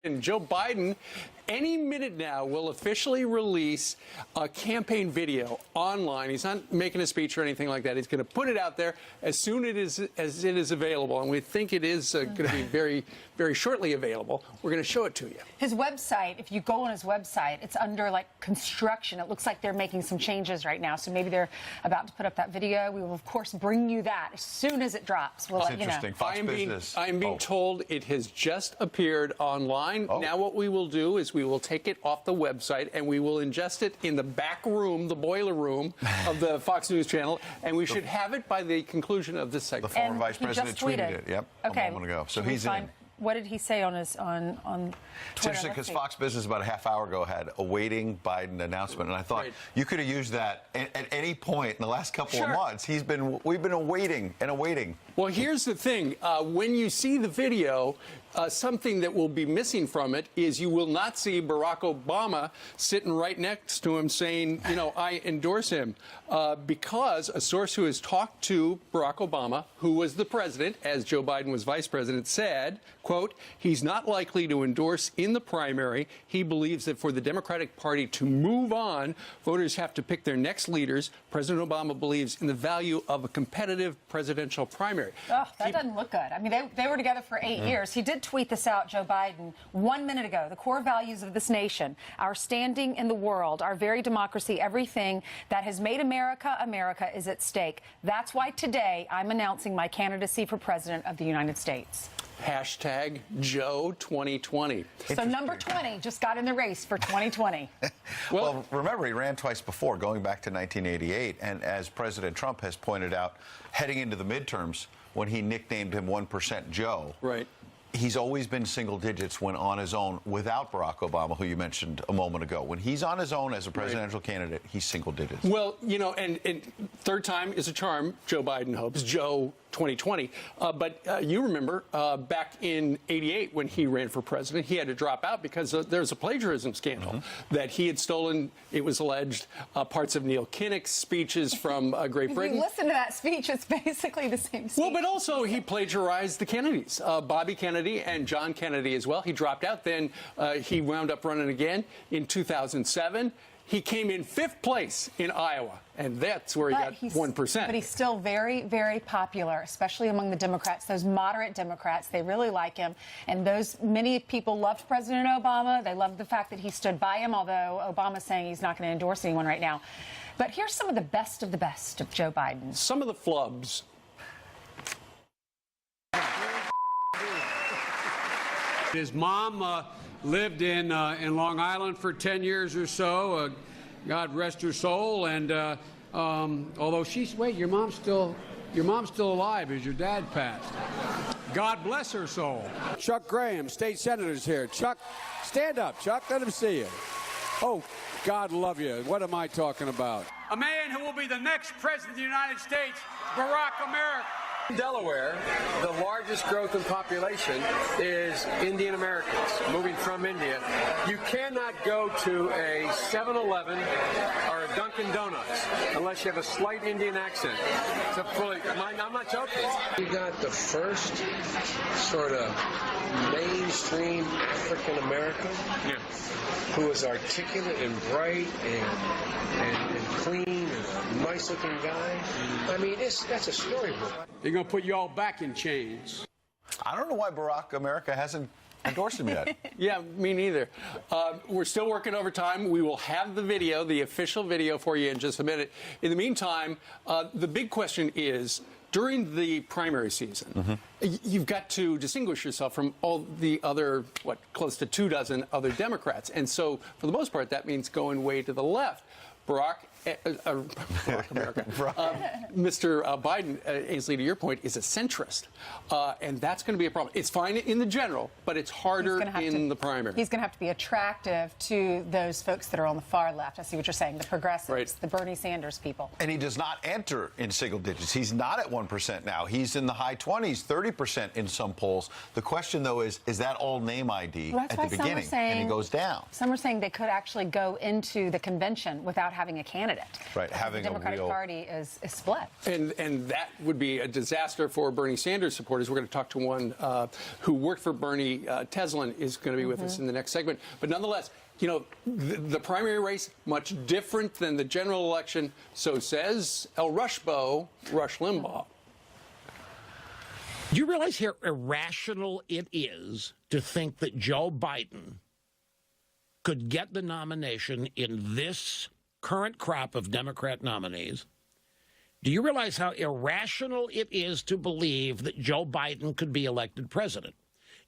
And Joe Biden, any minute now, will officially release a campaign video online. He's not making a speech or anything like that. He's going to put it out there as soon as it is available. And we think it is going to be very, very shortly available. We're going to show it to you. His website, if you go on his website, it's under like construction. It looks like they're making some changes right now. So maybe they're about to put up that video. We will, of course, bring you that as soon as it drops. We'll let you know. Fox Business. I am being told it has just appeared online. Now what we will do is we will take it off the website and we will ingest it in the back room, the boiler room of the Fox News channel, and we should have it by the conclusion of this segment. The former vice president tweeted it. Yep. Okay. A moment ago. So he's in. What did he say on his on Twitter? It's interesting because Fox Business about a half hour ago had awaiting Biden announcement, and I thought you could have used that at any point in the last couple of months. We've been awaiting and awaiting. Well, here's the thing: when you see the video, something that will be missing from it is you will not see Barack Obama sitting right next to him saying, you know, I endorse him, because a source who has talked to Barack Obama, who was the president, as Joe Biden was vice president, said, quote, he's not likely to endorse in the primary. He believes that for the Democratic Party to move on, voters have to pick their next leaders. President Obama believes in the value of a competitive presidential primary. Oh, that doesn't look good. I mean, they were together for 8 years. He did tweet this out, Joe Biden, 1 minute ago. The core values of this nation, our standing in the world, our very democracy, everything that has made America, America is at stake. That's why today I'm announcing my candidacy for president of the United States. Hashtag Joe 2020. So number 20 just got in the race for 2020. Well, remember, he ran twice before, going back to 1988. And as President Trump has pointed out, heading into the midterms, when he nicknamed him 1% Joe, he's always been single digits when on his own without Barack Obama, who you mentioned a moment ago. When he's on his own as a presidential candidate, he's single digits. Well, you know, and third time is a charm, Joe Biden hopes, Joe 2020. But you remember back in '88 when he ran for president, he had to drop out because there's a plagiarism scandal that he had stolen, it was alleged, parts of Neil Kinnock's speeches from Great Britain. If you listen to that speech, it's basically the same speech. Well, but also he plagiarized the Kennedys, Bobby Kennedy and John Kennedy as well. He dropped out. Then he wound up running again in 2007. He came in 5th place in Iowa, and that's where he got 1%. But he's still very, very popular, especially among the Democrats, those moderate Democrats. They really like him. And many people loved President Obama. They loved the fact that he stood by him, although Obama's saying he's not going to endorse anyone right now. But here's some of the best of Joe Biden. Some of the flubs. His mom lived in Long Island for 10 years or so. God rest her soul. And although your mom's still alive as your dad passed. God bless her soul. Chuck Graham, state senator's here. Chuck, stand up, Chuck. Let him see you. Oh, God love you. What am I talking about? A man who will be the next president of the United States, Barack America. In Delaware, the largest growth in population is Indian Americans moving from India. You cannot go to a 7-Eleven or a Dunkin' Donuts unless you have a slight Indian accent. I'm not joking. You got the first sort of mainstream African American who is articulate and bright and clean and a nice-looking guy. I mean, that's a storybook. They're going to put you all back in chains. I don't know why Barack America hasn't endorsed him yet. Yeah, me neither. We're still working overtime. We will have the video, the official video for you in just a minute. In the meantime, the big question is, during the primary season, you've got to distinguish yourself from all the other, close to 24 other Democrats. And so, for the most part, that means going way to the left. Barack America. Mr. Biden, Ainsley, to your point, is a centrist, and that's going to be a problem. It's fine in the general, but it's harder in the primary. He's going to have to be attractive to those folks that are on the far left. I see what you're saying, the progressives, the Bernie Sanders people. And he does not enter in single digits. He's not at 1% now. He's in the high 20s, 30% in some polls. The question, though, is that all name ID at the beginning? And he goes down. Some are saying they could actually go into the convention without having a candidate. candidate. Right, having the Democratic Party is split. And that would be a disaster for Bernie Sanders supporters. We're going to talk to one who worked for Bernie. Teslin is going to be with us in the next segment. But nonetheless, you know, the primary race, much different than the general election. So says El Rushbo, Rush Limbaugh. Do you realize how irrational it is to think that Joe Biden could get the nomination in this current crop of Democrat nominees? Do you realize how irrational it is to believe that Joe Biden could be elected president?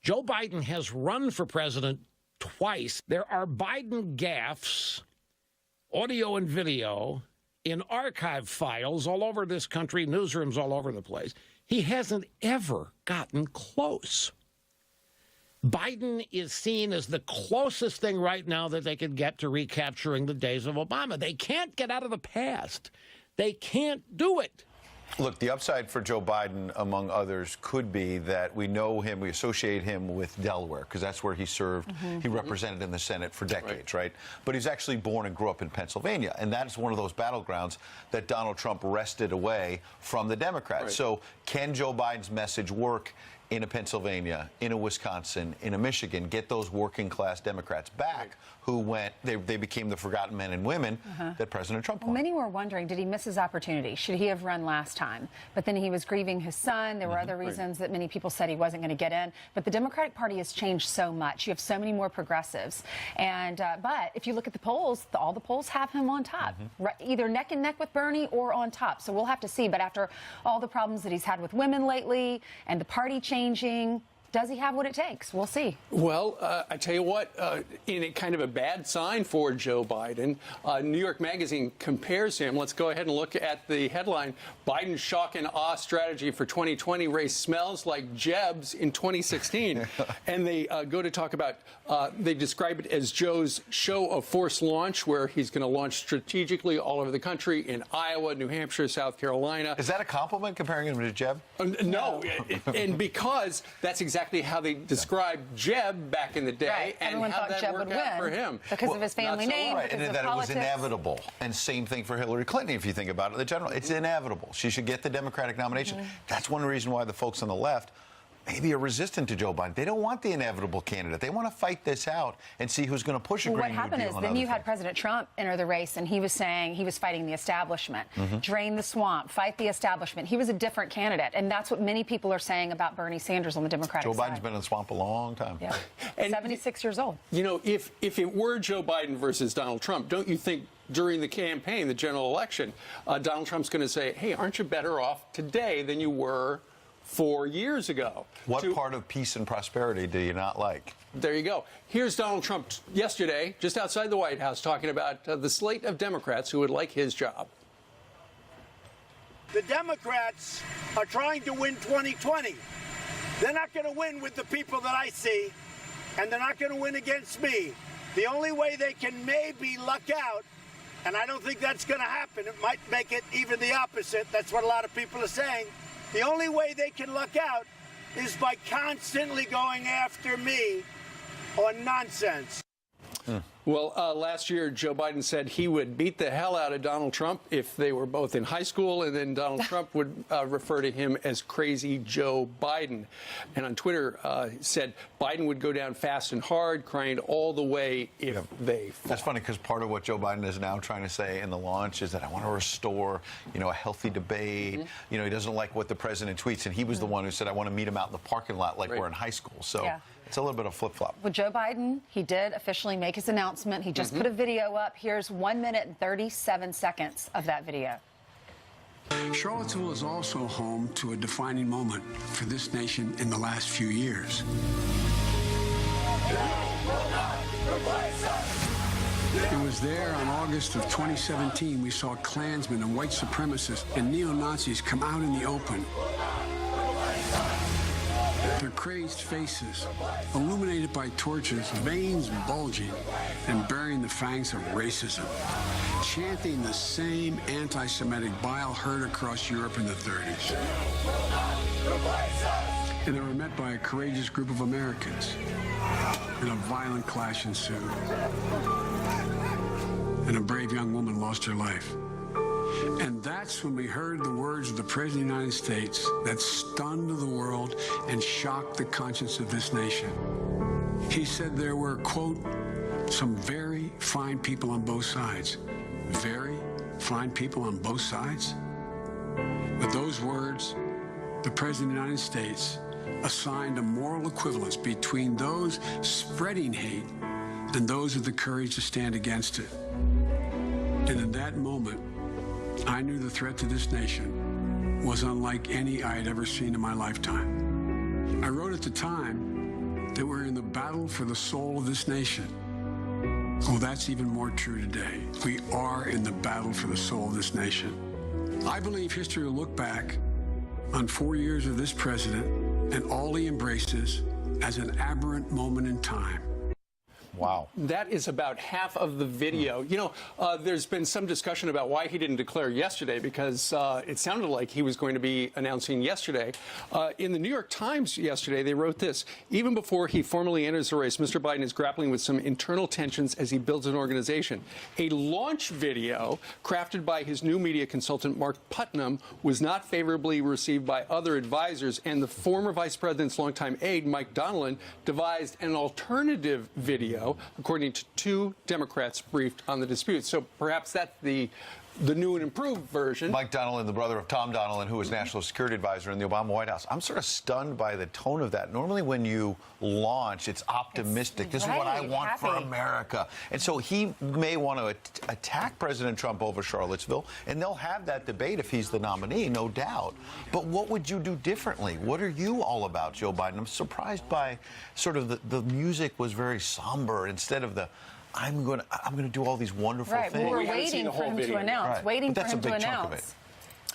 Joe Biden has run for president twice. There are Biden gaffes, audio and video, in archive files all over this country, newsrooms all over the place. He hasn't ever gotten close. Biden is seen as the closest thing right now that they could get to recapturing the days of Obama. They can't get out of the past. They can't do it. Look, the upside for Joe Biden, among others, could be that we know him, we associate him with Delaware, because that's where he served. He represented in the Senate for decades, right? But he's actually born and grew up in Pennsylvania, and that is one of those battlegrounds that Donald Trump wrested away from the Democrats. Right. So can Joe Biden's message work in a Pennsylvania, in a Wisconsin, in a Michigan, get those working class Democrats back who went, they became the forgotten men and women that President Trump wanted. Well, many were wondering, did he miss his opportunity? Should he have run last time? But then he was grieving his son. There were other reasons that many people said he wasn't going to get in. But the Democratic Party has changed so much. You have so many more progressives. And but if you look at the polls, all the polls have him on top, either neck and neck with Bernie or on top. So we'll have to see. But after all the problems that he's had with women lately and the party changing, does he have what it takes? We'll see. Well, I tell you what, in a kind of a bad sign for Joe Biden, New York Magazine compares him. Let's go ahead and look at the headline. Biden's shock and awe strategy for 2020 race smells like Jeb's in 2016. And they go to talk about, they describe it as Joe's show of force launch, where he's going to launch strategically all over the country in Iowa, New Hampshire, South Carolina. Is that a compliment, comparing him to Jeb? No, and because that's exactly how they described Jeb back in the day, Right. and Everyone how thought that Jeb worked would out win for him. because of his family not so name, right. because And of that politics. it was inevitable. And same thing for Hillary Clinton, if you think about it. The general, it's inevitable. She should get the Democratic nomination. That's one reason why the folks on the left maybe are resistant to Joe Biden. They don't want the inevitable candidate. They want to fight this out and see who's going to push a Well, Green what New happened Deal is and then other you had things. President Trump enter the race, and he was saying he was fighting the establishment, drain the swamp, fight the establishment. He was a different candidate, and that's what many people are saying about Bernie Sanders on the Democratic Joe side. Biden's been in the swamp a long time. Yeah. And 76 years old. You know, if it were Joe Biden versus Donald Trump, don't you think during the campaign, the general election, Donald Trump's going to say, hey, aren't you better off today than you were 4 years ago? What part of peace and prosperity do you not like? There you go. Here's Donald Trump yesterday, just outside the White House, talking about the slate of Democrats who would like his job. The Democrats are trying to win 2020. They're not going to win with the people that I see, and they're not going to win against me. The only way they can maybe luck out, and I don't think that's going to happen, it might make it even the opposite. That's what a lot of people are saying. The only way they can luck out is by constantly going after me on nonsense. Well, last year, Joe Biden said he would beat the hell out of Donald Trump if they were both in high school, and then Donald Trump would refer to him as Crazy Joe Biden. And on Twitter, said Biden would go down fast and hard, crying all the way if they fought. That's funny, because part of what Joe Biden is now trying to say in the launch is that I want to restore, a healthy debate. He doesn't like what the president tweets, and he was the one who said, I want to meet him out in the parking lot like we're in high school. So it's a little bit of flip-flop. With Joe Biden, he did officially make his announcement. He just put a video up. Here's 1 minute and 37 seconds of that video. Charlottesville is also home to a defining moment for this nation in the last few years. It was there on August of 2017 we saw Klansmen and white supremacists and neo-Nazis come out in the open. Their crazed faces, illuminated by torches, veins bulging and bearing the fangs of racism, chanting the same anti-Semitic bile heard across Europe in the 30s. And they were met by a courageous group of Americans, and a violent clash ensued. and a brave young woman lost her life. And that's when we heard the words of the President of the United States that stunned the world and shocked the conscience of this nation. He said there were, quote, some very fine people on both sides. Very fine people on both sides? With those words, the President of the United States assigned a moral equivalence between those spreading hate and those with the courage to stand against it. And in that moment, I knew the threat to this nation was unlike any I had ever seen in my lifetime. I wrote at the time that we're in the battle for the soul of this nation. Oh, that's even more true today. We are in the battle for the soul of this nation. I believe history will look back on 4 years of this president and all he embraces as an aberrant moment in time. Wow. That is about half of the video. You know, there's been some discussion about why he didn't declare yesterday, because it sounded like he was going to be announcing yesterday. In the New York Times yesterday, they wrote this: even before he formally enters the race, Mr. Biden is grappling with some internal tensions as he builds an organization. A launch video crafted by his new media consultant, Mark Putnam, was not favorably received by other advisors, and the former vice president's longtime aide, Mike Donilon, devised an alternative video, according to 2 Democrats briefed on the dispute. So perhaps that's the new and improved version. Mike Donilon, the brother of Tom Donilon, who was National Security Advisor in the Obama White House. I'm sort of stunned by the tone of that. Normally when you launch, it's optimistic. This is what I want for America. And so he may want to attack President Trump over Charlottesville, and they'll have that debate if he's the nominee, no doubt. But what would you do differently? What are you all about, Joe Biden? I'm surprised by sort of the music was very somber instead of the I'm going to do all these wonderful things. We were waiting for him to announce. Waiting for him to announce.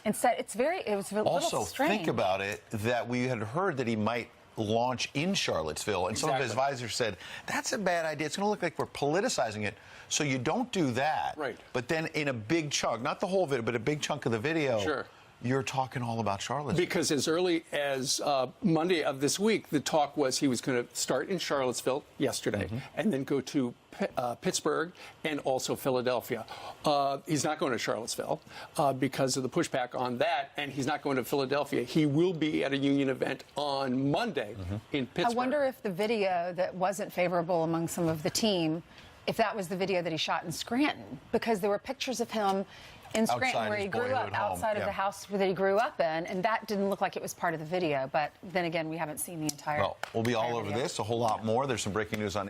Instead, it was a little strange. Also, think about it, that we had heard that he might launch in Charlottesville, and some of his advisors said, that's a bad idea. It's going to look like we're politicizing it. So you don't do that. Right. But then in a big chunk, not the whole video, but a big chunk of the video, you're talking all about Charlottesville. Because as early as Monday of this week, the talk was he was going to start in Charlottesville yesterday and then go to Pittsburgh and also Philadelphia. He's not going to Charlottesville because of the pushback on that, and he's not going to Philadelphia. He will be at a union event on Monday in Pittsburgh. I wonder if the video that wasn't favorable among some of the team, if that was the video that he shot in Scranton, because there were pictures of him in Scranton, where he grew up, outside of the house that he grew up in, and that didn't look like it was part of the video. But then again, we haven't seen the entire. Well, we'll be all over this, a whole lot more. There's some breaking news on